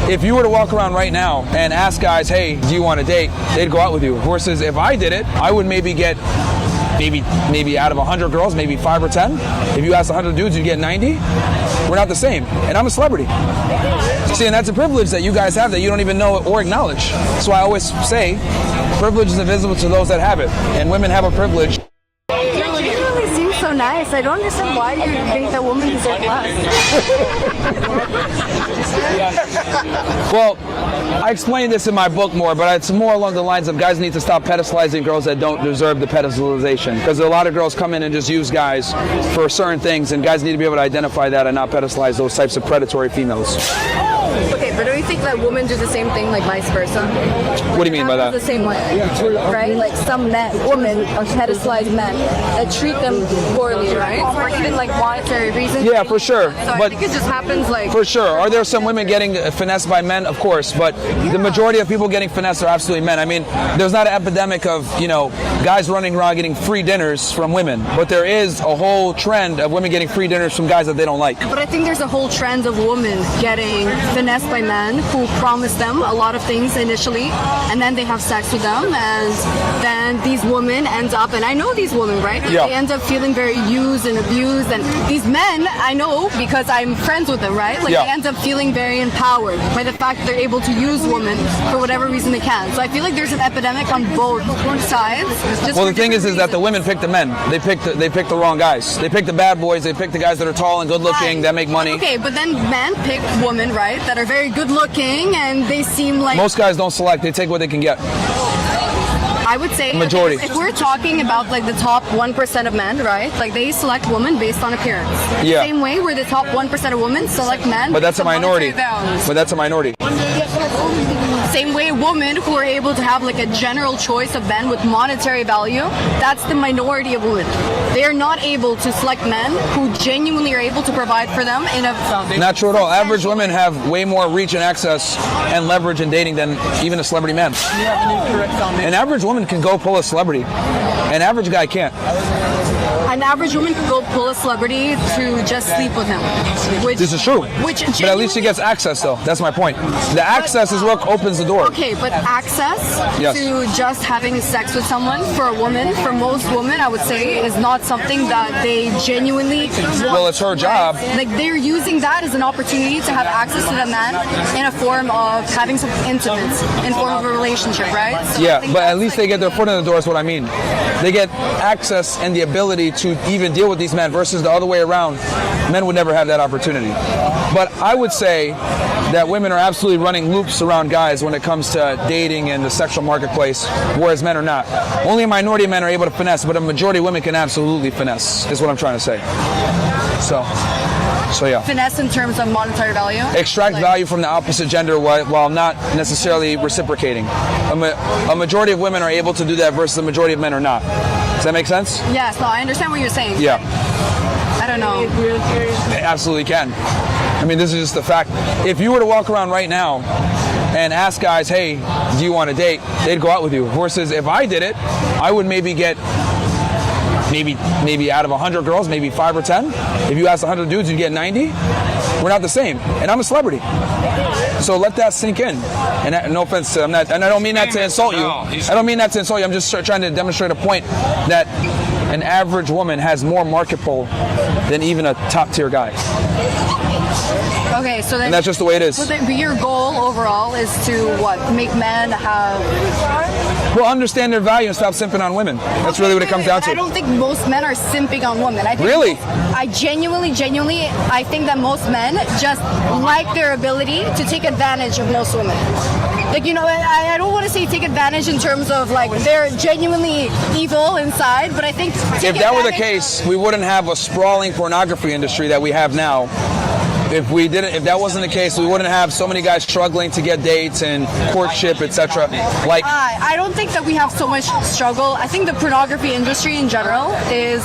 if you were to walk around right now and ask guys, hey, do you want to date? They'd go out with you. Versus if I did it, I would maybe get maybe out of 100 girls, maybe 5 or 10. If you ask 100 dudes, you get 90. We're not the same. And I'm a celebrity. See, and that's a privilege that you guys have that you don't even know or acknowledge. That's why I always say, privilege is invisible to those that have it. And women have a privilege. So nice. I don't understand why you think that women deserve less. Well, I explained this in my book more, but it's more along the lines of guys need to stop pedestalizing girls that don't deserve the pedestalization. Because a lot of girls come in and just use guys for certain things, and guys need to be able to identify that and not pedestalize those types of predatory females. Okay, but do you think that women do the same thing, like vice versa? What do you mean by that? The same way, right? Like some women are pedestalized men that treat them poorly, right? For even like monetary reasons. Yeah, for sure. So but I think it just happens like. For sure. Are there some women getting finessed by men? Of course, but the majority of people getting finessed are absolutely men. I mean, there's not an epidemic of, guys running around getting free dinners from women, but there is a whole trend of women getting free dinners from guys that they don't like. But I think there's a whole trend of women getting finessed by men who promise them a lot of things initially, and then they have sex with them, and then these women end up, and I know these women, right? Yeah. They end up feeling very used and abused, and these men, I know because I'm friends with them, right? Like Yeah. they end up feeling very empowered by the fact that they're able to use women for whatever reason they can. So I feel like there's an epidemic on both sides. Well, the thing is that the women pick the men. They pick the wrong guys. They pick the bad boys. They pick the guys that are tall and good looking, that make money. Okay, but then men pick women, right, that are very good looking, and they seem like... Most guys don't select. They take what they can get. I would say majority. If we're talking about like the top 1% of men, right? Like they select women based on appearance. Yeah. Same way where the top 1% of women select men. But that's a minority. But that's a minority. Same way women who are able to have like a general choice of men with monetary value, that's the minority of women. They are not able to select men who genuinely are able to provide for them in a... Not true at all. Average women have way more reach and access and leverage in dating than even a celebrity man. An average woman can go pull a celebrity. An average guy can't. An average woman could go pull a celebrity to just sleep with him. This is true. But at least she gets access, though. That's my point. The access is what opens the door. Okay, but access to just having sex with someone for a woman, for most women, I would say, is not something that they genuinely want. Well, it's her job. Like, they're using that as an opportunity to have access to the man in a form of having some intimacy, in form of a relationship, right? So yeah, but at least they get their foot in the door is what I mean. They get access and the ability to even deal with these men versus the other way around. Men would never have that opportunity. But I would say that women are absolutely running loops around guys when it comes to dating and the sexual marketplace, whereas men are not. Only a minority of men are able to finesse, but a majority of women can absolutely finesse, is what I'm trying to say. So yeah. Finesse in terms of monetary value? Extract value from the opposite gender while not necessarily reciprocating. A majority of women are able to do that versus the majority of men are not. Does that make sense? Yes, no, I understand what you're saying. Yeah. I don't know. It absolutely can. I mean, this is just the fact. If you were to walk around right now and ask guys, hey, do you want to date? They'd go out with you. Versus if I did it, I would maybe get maybe out of 100 girls, maybe 5 or 10. If you ask 100 dudes, you get 90. We're not the same. And I'm a celebrity. So let that sink in. And no offense, and I don't mean that to insult you. I don't mean that to insult you. I'm just trying to demonstrate a point that an average woman has more market pull than even a top tier guy. Okay, so then... And that's just the way it is. But your goal overall is to, what, make men have... Well, understand their value and stop simping on women. That's really what it comes down to. I don't think most men are simping on women. I think really? I genuinely, I think that most men just like their ability to take advantage of most women. Like, I don't want to say take advantage in terms of, like, they're genuinely evil inside, but I think... If that were the case, we wouldn't have a sprawling pornography industry that we have now. If that wasn't the case, we wouldn't have so many guys struggling to get dates and courtship, etc. Like, I don't think that we have so much struggle. I think the pornography industry in general is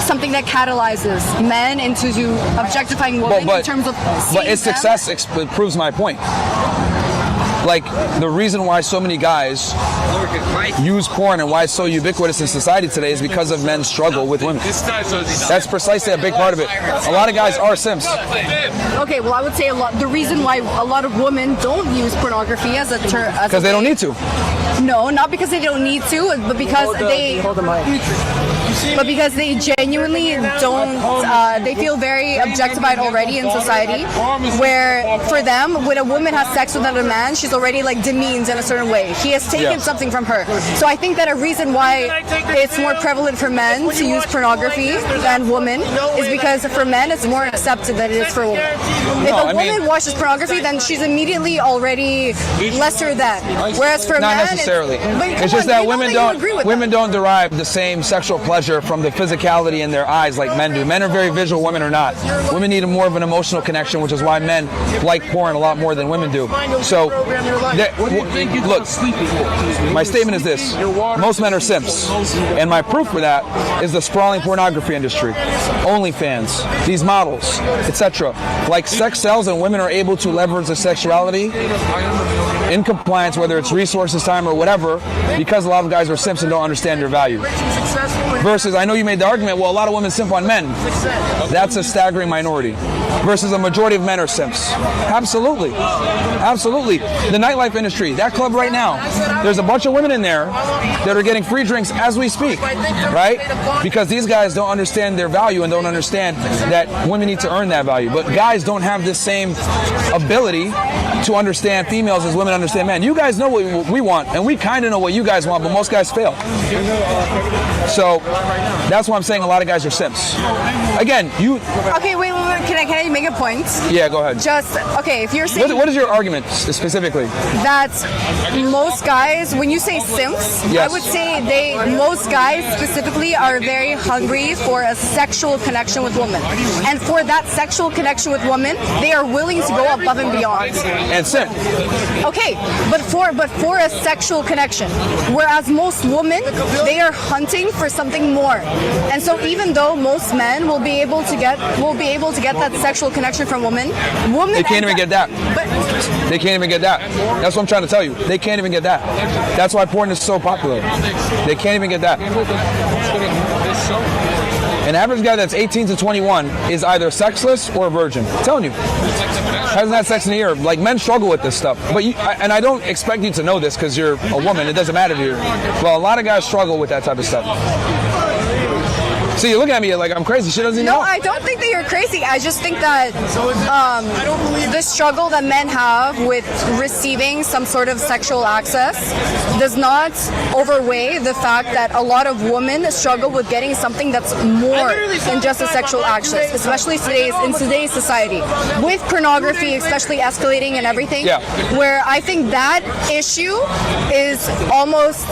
something that catalyzes men into objectifying women in terms of. But its success proves my point. like the reason why so many guys use porn and why it's so ubiquitous in society today is because of men's struggle with women. That's precisely a big part of it. A lot of guys are simps. Okay, well, I would say the reason why a lot of women don't use pornography as a term, Because they don't need to. No, not because they don't need to, but because they genuinely don't. They feel very objectified already in society, where for them, when a woman has sex with another man, she's already like demeaned in a certain way. He has taken something from her. So I think that a reason why it's more prevalent for men to use pornography than women is because for men it's more accepted than it is for women. If a woman watches pornography, then she's immediately already lesser than. Whereas for not men, necessarily. It's just that women don't derive the same sexual pleasure from the physicality in their eyes like men do. Men are very visual, women are not. Women need more of an emotional connection, which is why men like porn a lot more than women do. So, look, my statement is this. Most men are simps. And my proof for that is the sprawling pornography industry. OnlyFans, these models, etc. Like sex sells and women are able to leverage their sexuality in compliance, whether it's resources, time, or whatever, because a lot of guys are simps and don't understand their value. Versus, I know you made the argument, well, a lot of women simp on men. That's a staggering minority. Versus a majority of men are simps. Absolutely. Absolutely. The nightlife industry, that club right now, there's a bunch of women in there that are getting free drinks as we speak, right? Because these guys don't understand their value and don't understand that women need to earn that value. But guys don't have this same ability to understand females as women understand men. You guys know what we want, and we kind of know what you guys want, but most guys fail. So that's why I'm saying a lot of guys are simps. Again, you... Okay, wait. Can I make a point? Yeah, go ahead. Just, okay, if you're saying... What is your argument specifically? That most guys, when you say simps, yes. I would say most guys specifically are very hungry for a sexual connection with women. And for that sexual connection with women, they are willing to go above and beyond. And simp. Okay, but for a sexual connection. Whereas most women, they are hunting for something more. And so even though most men will be able to get that sexual connection from women they can't even get that. They can't even get that. That's what I'm trying to tell you. They can't even get that. That's why porn is so popular. They can't even get that. An average guy that's 18 to 21 is either sexless or a virgin. I'm telling you. Hasn't had sex in a year. Like, men struggle with this stuff. But I don't expect you to know this because you're a woman. It doesn't matter to you. Well, a lot of guys struggle with that type of stuff. See, you're looking at me like I'm crazy. She doesn't know. No, I don't think that you're crazy. I just think that the struggle that men have with receiving some sort of sexual access does not overweigh the fact that a lot of women struggle with getting something that's more than just a sexual access, especially in today's society. With pornography especially escalating and everything, where I think that issue is almost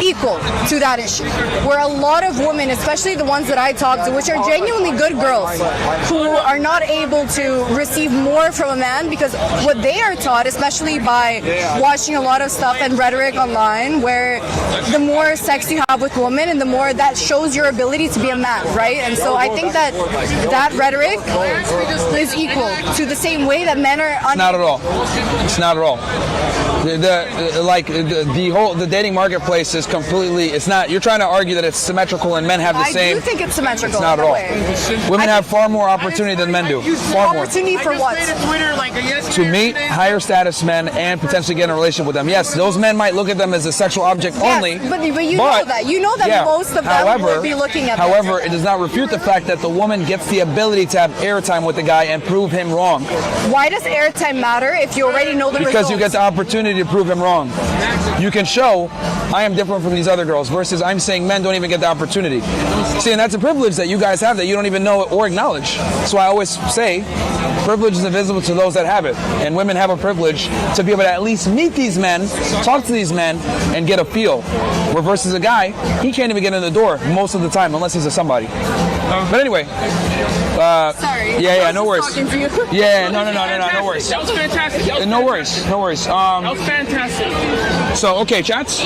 equal to that issue. Where a lot of women, especially the ones that I talk to, which are genuinely good girls, who are not able to receive more from a man because what they are taught, especially by watching a lot of stuff and rhetoric online, where the more sex you have with women and the more that shows your ability to be a man, right? And so I think that rhetoric is equal to the same way that men are... It's not at all. It's not at all. The dating marketplace is completely... It's not... You're trying to argue that it's symmetrical and men have the same... I do think it's symmetrical. It's not at all. Women have far more opportunity than men do. Far more. Opportunity for what? To meet higher status men and potentially get in a relationship with them. Yes, those men might look at them as a sexual object only. But you know that. You know that most of them will be looking at However, it does not refute the fact that the woman gets the ability to have airtime with the guy and prove him wrong. Why does airtime matter if you already know the results? Because you get the opportunity to prove him wrong. You can show, I am different from these other girls, versus I'm saying men don't even get the opportunity. See, and that's a privilege that you guys have that you don't even know or acknowledge. So I always say, privilege is invisible to those that have it. And women have a privilege to be able to at least meet these men, talk to these men, and get a feel. Where versus a guy, he can't even get in the door most of the time unless he's a somebody. But anyway. Sorry. Yeah, no worries. Yeah, no worries. That was fantastic. No worries. That was fantastic. So, okay, chats.